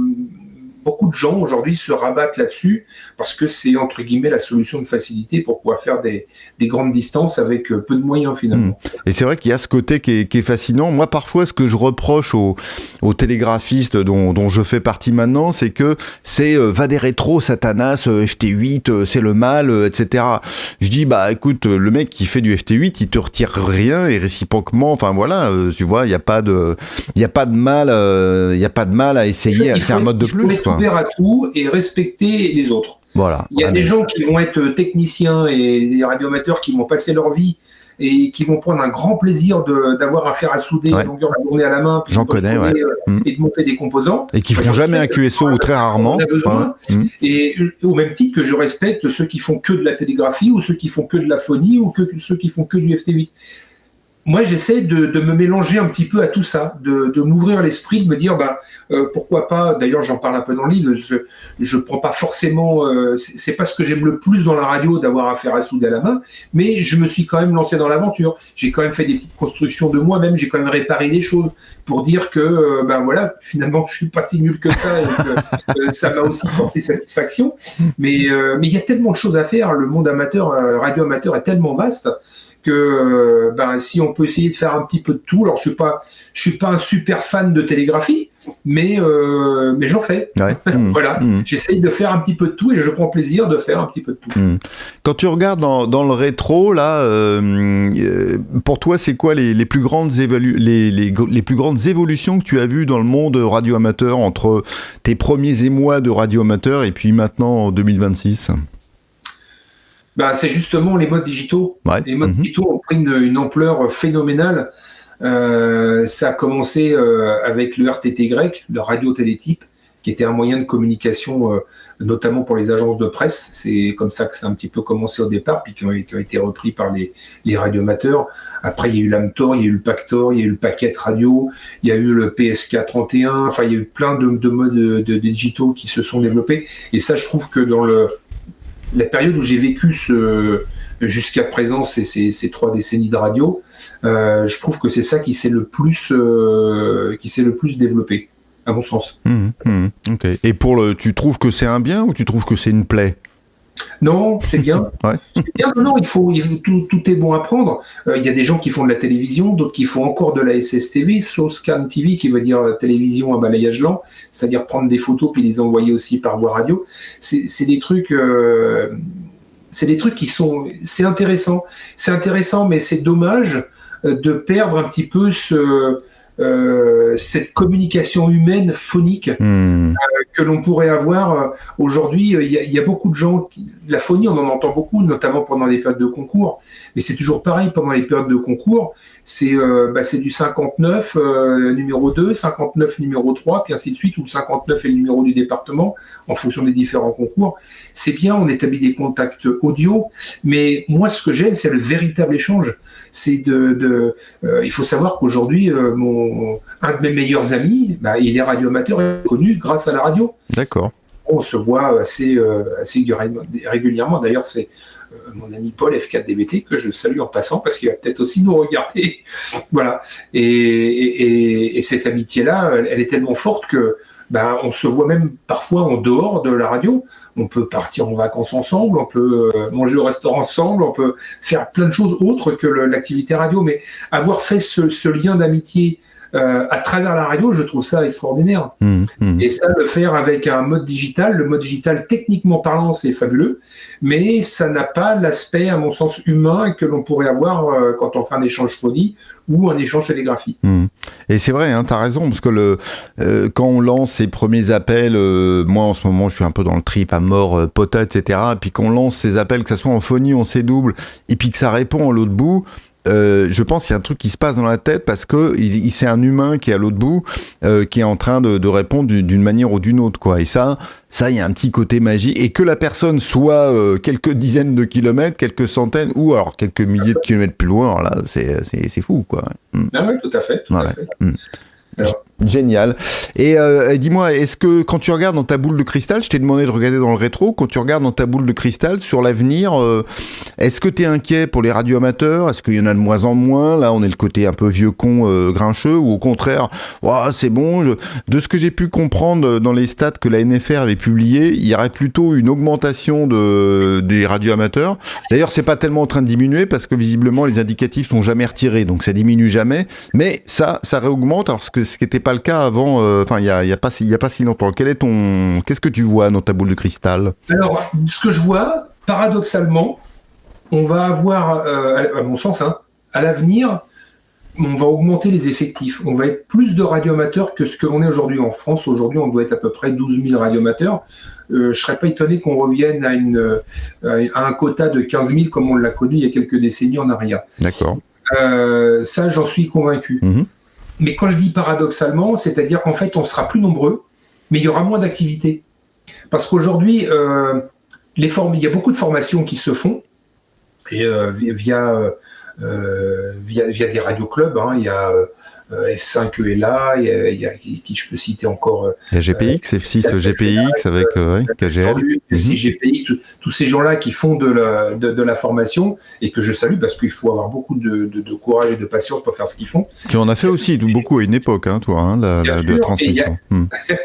beaucoup de gens aujourd'hui se rabattent là-dessus, parce que c'est entre guillemets la solution de facilité pour pouvoir faire des grandes distances avec peu de moyens finalement. Et c'est vrai qu'il y a ce côté qui est fascinant. Moi, parfois, ce que je reproche aux télégraphistes dont je fais partie maintenant, c'est que c'est va des rétros, Satanas, FT8, c'est le mal, etc. Je dis, écoute, le mec qui fait du FT8, il te retire rien, et réciproquement, enfin voilà, tu vois, il n'y a pas de mal à essayer. C'est un mode de plus. Ouvert à tout et respecter les autres. Voilà. Il y a des gens qui vont être techniciens et des radioamateurs qui vont passer leur vie et qui vont prendre un grand plaisir d'avoir un fer à souder longueur de journée à la main, j'en connais, et de monter des composants. Et qui font jamais un QSO ou très rarement. On a besoin. Et au même titre que je respecte ceux qui font que de la télégraphie, ou ceux qui font que de la phonie, ou ceux qui font que du FT8. Moi, j'essaie de me mélanger un petit peu à tout ça, de m'ouvrir l'esprit, de me dire, pourquoi pas, d'ailleurs j'en parle un peu dans le livre, je prends pas forcément, c'est pas ce que j'aime le plus dans la radio, d'avoir un fer à souder à la main, mais je me suis quand même lancé dans l'aventure. J'ai quand même fait des petites constructions de moi-même, j'ai quand même réparé des choses pour dire que, voilà, finalement, je suis pas si nul que ça, et que ça m'a aussi porté satisfaction. Mais il y a tellement de choses à faire, le monde amateur, radio amateur est tellement vaste, que si on peut essayer de faire un petit peu de tout. Alors je suis pas un super fan de télégraphie, mais j'en fais. Voilà, j'essaye de faire un petit peu de tout, et je prends plaisir de faire un petit peu de tout. Quand tu regardes dans le rétro là, pour toi c'est quoi les plus grandes les plus grandes évolutions que tu as vues dans le monde radio amateur entre tes premiers émois de radio amateur et puis maintenant en 2026? C'est justement les modes digitaux. Les modes digitaux ont pris une ampleur phénoménale. Ça a commencé avec le RTTY, le radiotélétype, qui était un moyen de communication, notamment pour les agences de presse. C'est comme ça que ça a un petit peu commencé au départ, puis qui ont été repris par les radioamateurs. Après, il y a eu l'AMTOR, il y a eu le PACTOR, il y a eu le Packet Radio, il y a eu le PSK31. Enfin, il y a eu plein de modes de digitaux qui se sont développés. Et ça, je trouve que la période où j'ai vécu jusqu'à présent ces 3 décennies de radio, je trouve que c'est ça qui s'est le plus développé, à mon sens. Ok. Et tu trouves que c'est un bien ou tu trouves que c'est une plaie? Non, c'est bien. Ouais. C'est bien. Non, tout est bon à prendre. Il y a des gens qui font de la télévision, d'autres qui font encore de la SSTV, Slow Scan TV, qui veut dire télévision à balayage lent, c'est-à-dire prendre des photos puis les envoyer aussi par voie radio. C'est des trucs. C'est des trucs c'est intéressant. C'est intéressant, mais c'est dommage de perdre un petit peu cette communication humaine phonique que l'on pourrait avoir. Aujourd'hui, il y a beaucoup de gens la phonie, on en entend beaucoup, notamment pendant les périodes de concours, mais c'est toujours pareil pendant les périodes de concours, c'est du 59 numéro 2, 59 numéro 3, puis ainsi de suite, où le 59 est le numéro du département en fonction des différents concours. C'est bien, on établit des contacts audio, mais moi ce que j'aime, c'est le véritable échange. C'est il faut savoir qu'aujourd'hui, un de mes meilleurs amis, il est radioamateur et connu grâce à la radio. D'accord. On se voit assez régulièrement. D'ailleurs, c'est mon ami Paul F4DBT que je salue en passant parce qu'il va peut-être aussi nous regarder. Voilà. Et cette amitié-là, elle est tellement forte que on se voit même parfois en dehors de la radio. On peut partir en vacances ensemble, on peut manger au restaurant ensemble, on peut faire plein de choses autres que l'activité radio. Mais avoir fait ce lien d'amitié à travers la radio, je trouve ça extraordinaire. Et ça, le faire avec un mode digital, le mode digital, techniquement parlant, c'est fabuleux, mais ça n'a pas l'aspect, à mon sens, humain que l'on pourrait avoir quand on fait un échange phonie ou un échange télégraphique. Et c'est vrai, hein, tu as raison, parce que quand on lance ces premiers appels, moi en ce moment je suis un peu dans le trip à mort, POTA, etc. Et puis quand on lance ces appels, que ça soit en phonie, en C-double, et puis que ça répond à l'autre bout, je pense qu'il y a un truc qui se passe dans la tête parce que c'est un humain qui est à l'autre bout, qui est en train de répondre d'une manière ou d'une autre, quoi. Et ça, il y a un petit côté magique. Et que la personne soit quelques dizaines de kilomètres, quelques centaines, ou alors quelques milliers de kilomètres plus loin, alors là, c'est fou, quoi. Ah oui, tout à fait. Alors, génial. Et dis-moi, est-ce que quand tu regardes dans ta boule de cristal, je t'ai demandé de regarder dans le rétro, quand tu regardes dans ta boule de cristal sur l'avenir, est-ce que tu es inquiet pour les radioamateurs? Est-ce qu'il y en a de moins en moins? Là, on est le côté un peu vieux con grincheux, ou au contraire, c'est bon, de ce que j'ai pu comprendre dans les stats que la NFR avait publié, il y aurait plutôt une augmentation des radioamateurs. D'ailleurs, c'est pas tellement en train de diminuer parce que visiblement les indicatifs sont jamais retirés, donc ça diminue jamais, mais ça réaugmente, alors ce qui n'était pas le cas avant, il y a pas si longtemps. Qu'est-ce que tu vois dans ta boule de cristal? Alors, ce que je vois, paradoxalement, on va avoir, à mon sens, à l'avenir, on va augmenter les effectifs. On va être plus de radioamateurs que ce que l'on est aujourd'hui en France. Aujourd'hui, on doit être à peu près 12 000 radioamateurs. Je ne serais pas étonné qu'on revienne à un quota de 15 000 comme on l'a connu il y a quelques décennies en arrière. D'accord. Ça, j'en suis convaincu. Mais quand je dis paradoxalement, c'est-à-dire qu'en fait, on sera plus nombreux, mais il y aura moins d'activités. Parce qu'aujourd'hui, il y a beaucoup de formations qui se font et via des radioclubs. Il y a F5 est là, il y a qui je peux citer encore. Il y a GPX, F6 GPX avec KGL. F6 GPX, tous ces gens-là qui font de la formation et que je salue parce qu'il faut avoir beaucoup de courage et de patience pour faire ce qu'ils font. Tu en as fait aussi beaucoup à une époque, toi, de la transmission.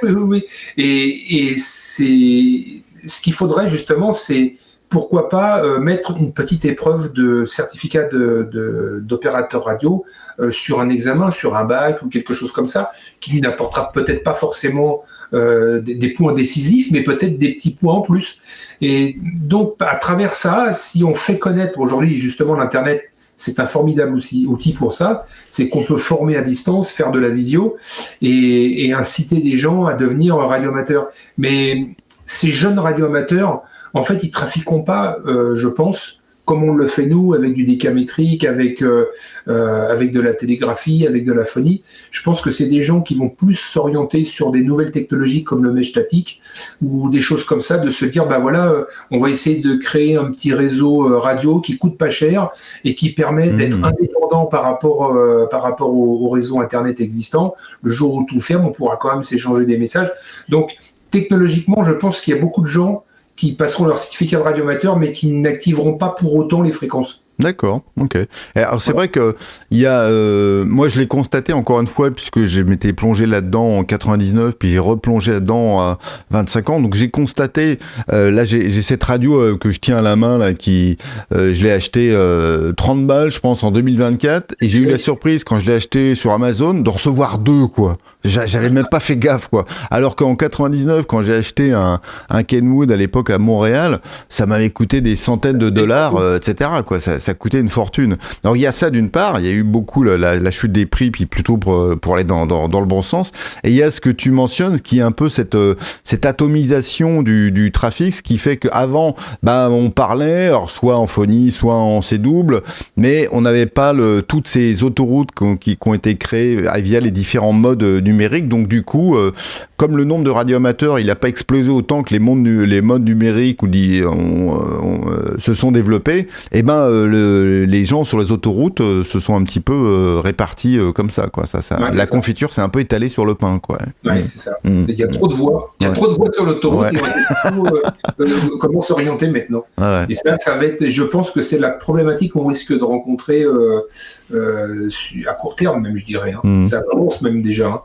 Oui. Et ce qu'il faudrait justement, c'est pourquoi pas mettre une petite épreuve de certificat d'opérateur radio sur un examen, sur un bac ou quelque chose comme ça, qui n'apportera peut-être pas forcément des points décisifs, mais peut-être des petits points en plus. Et donc, à travers ça, si on fait connaître aujourd'hui, justement, l'Internet, c'est un formidable outil pour ça, c'est qu'on peut former à distance, faire de la visio et inciter des gens à devenir radioamateurs. Mais ces jeunes radioamateurs, en fait, ils ne trafiqueront pas, je pense, comme on le fait nous, avec du décamétrique, avec de la télégraphie, avec de la phonie. Je pense que c'est des gens qui vont plus s'orienter sur des nouvelles technologies comme le mesh statique ou des choses comme ça, de se dire, on va essayer de créer un petit réseau radio qui coûte pas cher et qui permet d'être indépendant par rapport au réseau Internet existant. Le jour où tout ferme, on pourra quand même s'échanger des messages. Donc, technologiquement, je pense qu'il y a beaucoup de gens qui passeront leur certificat de radioamateur, mais qui n'activeront pas pour autant les fréquences. D'accord, ok. Alors c'est vrai que il y a, moi je l'ai constaté encore une fois puisque je m'étais plongé là-dedans en 99 puis j'ai replongé là-dedans à 25 ans. Donc j'ai constaté, là j'ai cette radio que je tiens à la main là qui, je l'ai acheté 30 balles je pense en 2024 et j'ai eu la surprise quand je l'ai acheté sur Amazon de recevoir 2 quoi. J'avais même pas fait gaffe quoi. Alors qu'en 99 quand j'ai acheté un Kenwood à l'époque à Montréal, ça m'avait coûté des centaines de dollars, etc. quoi. Ça coûtait une fortune. Alors il y a ça d'une part, il y a eu beaucoup la chute des prix, puis plutôt pour aller dans le bon sens. Et il y a ce que tu mentionnes, qui est un peu cette atomisation du trafic, ce qui fait qu'avant, on parlait, alors soit en phonie, soit en C-double, mais on n'avait pas toutes ces autoroutes qui ont été créées via les différents modes numériques. Donc du coup, comme le nombre de radioamateurs, il n'a pas explosé autant que les modes numériques se sont développés, et les gens sur les autoroutes se sont un petit peu répartis comme ça, quoi. La confiture s'est un peu étalée sur le pain, quoi. Ouais, c'est ça. Il y a trop de voies. Il y a trop de voies sur l'autoroute. Ouais. Comment s'orienter maintenant. Ouais. Et ça va être. Je pense que c'est la problématique qu'on risque de rencontrer à court terme, même, je dirais. Ça avance même déjà.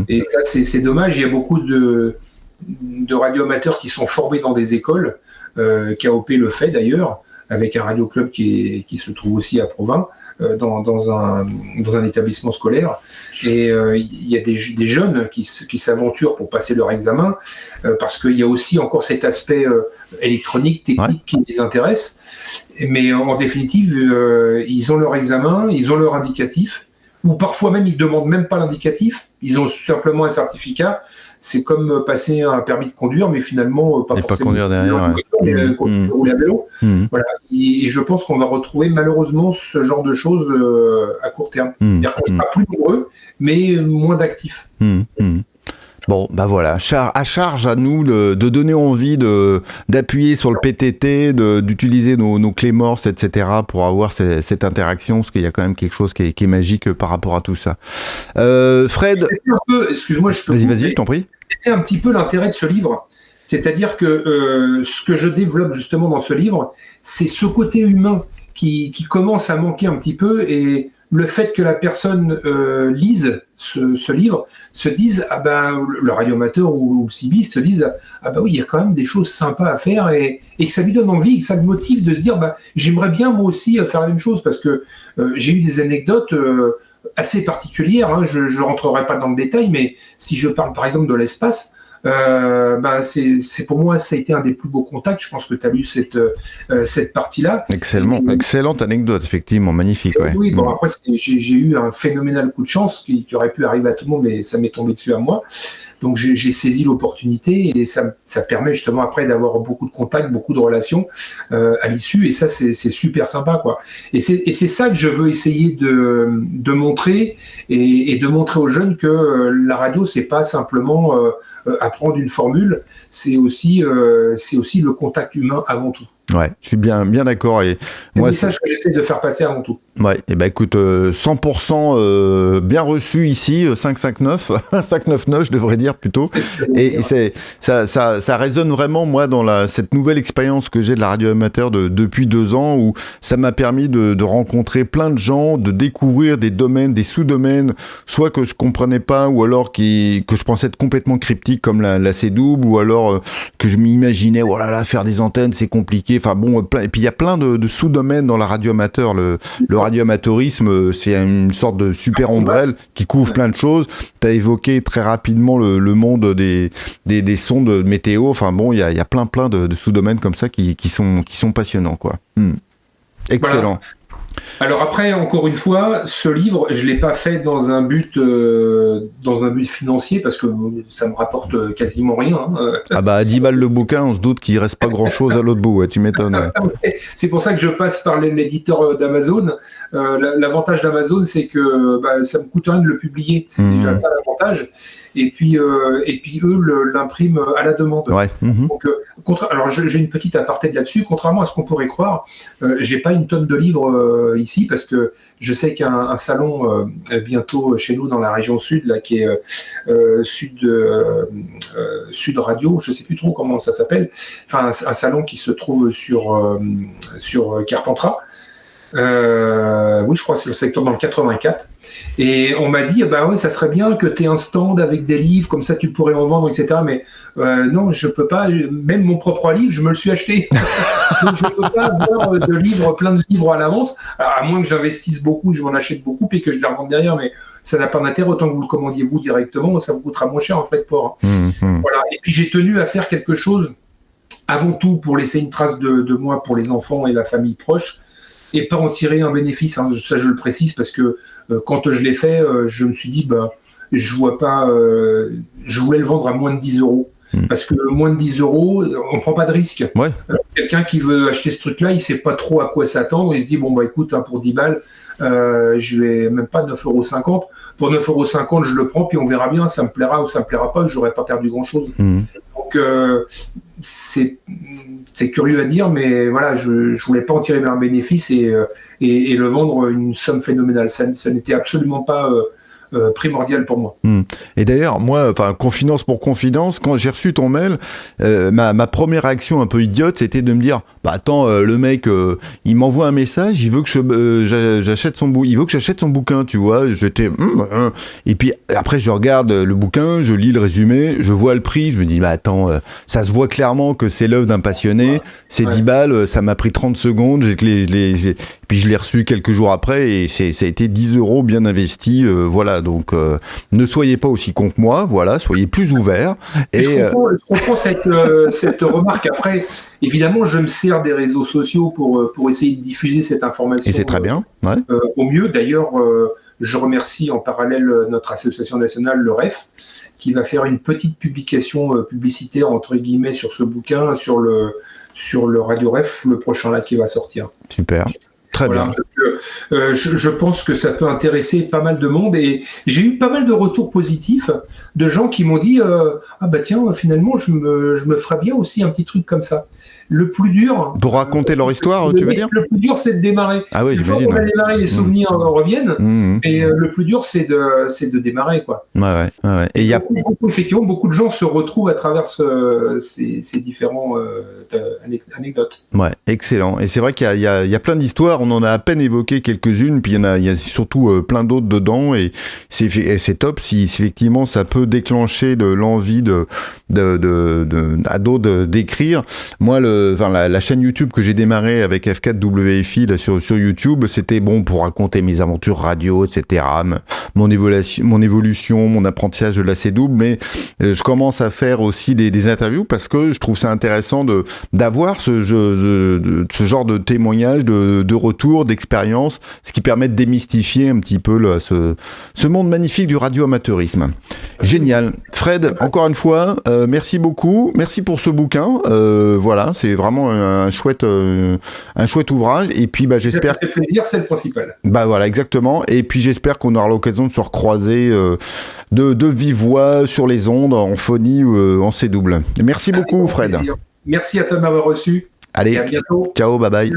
Et ça, c'est dommage. Il y a beaucoup de radioamateurs qui sont formés dans des écoles. KOP le fait d'ailleurs, avec un radio-club qui se trouve aussi à Provins, dans un établissement scolaire. Et il y a des jeunes qui s'aventurent pour passer leur examen, parce qu'il y a aussi encore cet aspect électronique, technique qui les intéresse. Mais en définitive, ils ont leur examen, ils ont leur indicatif, ou parfois même ils ne demandent même pas l'indicatif, ils ont simplement un certificat. C'est comme passer un permis de conduire, mais finalement pas forcément conduire derrière, rouler à vélo. Voilà. Et je pense qu'on va retrouver malheureusement ce genre de choses à court terme. C'est-à-dire qu'on sera plus nombreux, mais moins d'actifs. Bon, voilà, à charge à nous de donner envie d'appuyer sur le PTT, d'utiliser nos clés morses, etc. pour avoir cette interaction, parce qu'il y a quand même quelque chose qui est magique par rapport à tout ça. Fred, excuse-moi, vas-y, je t'en prie. C'était un petit peu l'intérêt de ce livre, c'est-à-dire que ce que je développe justement dans ce livre, c'est ce côté humain qui commence à manquer un petit peu, et le fait que la personne lise ce livre, se dise, le radioamateur ou le cibiste se dise, oui, il y a quand même des choses sympas à faire, et que ça lui donne envie, que ça le motive de se dire, j'aimerais bien moi aussi faire la même chose, parce que j'ai eu des anecdotes assez particulières, je ne rentrerai pas dans le détail, mais si je parle par exemple de l'espace, c'est pour moi, ça a été un des plus beaux contacts. Je pense que tu as lu cette partie-là. Excellente anecdote, effectivement, magnifique. Ouais. Oui, après, j'ai eu un phénoménal coup de chance qui aurait pu arriver à tout le monde, mais ça m'est tombé dessus à moi. Donc j'ai saisi l'opportunité, et ça permet justement après d'avoir beaucoup de contacts, beaucoup de relations à l'issue, et ça c'est super sympa, quoi. Et c'est ça que je veux essayer de montrer, et de montrer aux jeunes que la radio, c'est pas simplement apprendre une formule, c'est aussi le contact humain avant tout. Ouais, je suis bien d'accord. Et c'est le message que j'essaie de faire passer avant tout. Ouais, et écoute, 100% bien reçu ici, 559, 599 je devrais dire plutôt. Et ça résonne vraiment, moi, dans cette nouvelle expérience que j'ai de la radio amateur depuis 2 ans, où ça m'a permis de rencontrer plein de gens, de découvrir des domaines, des sous-domaines, soit que je comprenais pas, ou alors que je pensais être complètement cryptique, comme la C-double, ou alors que je m'imaginais, oh là là, faire des antennes, c'est compliqué. Enfin bon, et puis il y a plein de sous-domaines dans la radio amateur. Le radioamateurisme, c'est une sorte de super ombrelle qui couvre plein de choses. Tu as évoqué très rapidement le monde des sondes météo. Enfin bon, il y a plein de sous-domaines comme ça qui sont passionnants, quoi. Excellent. Voilà. Alors après, encore une fois, ce livre, je l'ai pas fait dans un but financier, parce que ça me rapporte quasiment rien. À 10 balles le bouquin, on se doute qu'il reste pas grand-chose à l'autre bout. Ouais, tu m'étonnes. Ouais. C'est pour ça que je passe par l'éditeur d'Amazon. L'avantage d'Amazon, c'est que ça me coûte rien de le publier. C'est déjà ça l'avantage. davantage. Et puis eux l'impriment à la demande. Ouais. Donc, alors j'ai une petite aparté là-dessus. Contrairement à ce qu'on pourrait croire, j'ai pas une tonne de livres ici parce que je sais qu'un salon bientôt chez nous dans la région sud, là, qui est Sud Radio, je sais plus trop comment ça s'appelle. Enfin, un salon qui se trouve sur Carpentras. Oui, je crois que c'est le secteur dans le 84. Et on m'a dit, bah oui, ça serait bien que tu aies un stand avec des livres, comme ça tu pourrais en vendre, etc. Mais non, je peux pas. Même mon propre livre, je me le suis acheté. Donc je peux pas avoir plein de livres à l'avance, à moins que j'investisse beaucoup, que je m'en achète beaucoup, et que je les revende derrière. Mais ça n'a pas d'intérêt, autant que vous le commandiez vous directement, ça vous coûtera moins cher en frais de port. Voilà. Et puis j'ai tenu à faire quelque chose, avant tout pour laisser une trace de moi pour les enfants et la famille proche, et pas en tirer un bénéfice, hein. Ça je le précise parce que quand je l'ai fait, je me suis dit, je vois pas, je voulais le vendre à moins de 10 euros. Parce que moins de 10 euros, on prend pas de risque. Ouais. Quelqu'un qui veut acheter ce truc-là, il sait pas trop à quoi s'attendre. Il se dit, bon, écoute, hein, pour 10 balles, je vais même pas 9,50 €. Pour 9,50 €, je le prends, puis on verra bien, ça me plaira ou ça me plaira pas, j'aurais pas perdu grand-chose. Donc, c'est curieux à dire, mais voilà, je voulais pas en tirer un bénéfice et le vendre une somme phénoménale. Ça n'était absolument pas primordial pour moi. Et d'ailleurs, moi, confidence pour confidence, quand j'ai reçu ton mail, ma première réaction un peu idiote, c'était de me dire, attends, le mec, il m'envoie un message, il veut que j'achète son bouquin, tu vois. J'étais, et puis après, je regarde le bouquin, je lis le résumé, je vois le prix, je me dis, attends, ça se voit clairement que c'est l'œuvre d'un passionné, c'est 10 balles, ça m'a pris 30 secondes, puis je l'ai reçu quelques jours après et ça a été 10 € bien investis, voilà. Donc, ne soyez pas aussi con que moi, voilà, soyez plus ouverts. Et je comprends cette remarque. Après, évidemment, je me sers des réseaux sociaux pour essayer de diffuser cette information. Et c'est très bien. Ouais. Au mieux. D'ailleurs, je remercie en parallèle notre association nationale, le REF, qui va faire une petite publication publicitaire, entre guillemets, sur ce bouquin, sur le Radio REF, le prochain là qui va sortir. Super. Très bien. Parce que, je pense que ça peut intéresser pas mal de monde et j'ai eu pas mal de retours positifs de gens qui m'ont dit tiens, finalement je me ferais bien aussi un petit truc comme ça. Le plus dur... Pour raconter leur histoire, tu veux dire ? Le plus dur, c'est de démarrer. Ah oui, j'imagine. Une fois qu'on a démarré, les souvenirs reviennent, et le plus dur, c'est de démarrer, quoi. Ouais. Et effectivement, beaucoup de gens se retrouvent à travers ces différents anecdotes. Ouais, excellent. Et c'est vrai qu'il y a plein d'histoires, on en a à peine évoqué quelques-unes, puis il y a surtout plein d'autres dedans, et c'est top si effectivement ça peut déclencher de l'envie à d'autres d'écrire. Moi, la chaîne YouTube que j'ai démarrée avec F4WFI là, sur YouTube, c'était pour raconter mes aventures radio, etc., mon évolution, mon apprentissage de la C-double, mais je commence à faire aussi des interviews parce que je trouve ça intéressant d'avoir ce genre de témoignages, de retours, d'expériences, ce qui permet de démystifier un petit peu ce monde magnifique du radio-amateurisme. Génial. Fred, encore une fois, merci beaucoup. Merci pour ce bouquin. Voilà, c'est vraiment un chouette ouvrage. Et puis, j'espère... Ça fait plaisir, c'est le principal. Voilà, exactement. Et puis, j'espère qu'on aura l'occasion de se recroiser de vive voix sur les ondes, en phonie ou en C-double. Merci beaucoup, Fred. Plaisir. Merci à toi de m'avoir reçu. Allez, et à bientôt. Ciao, bye bye.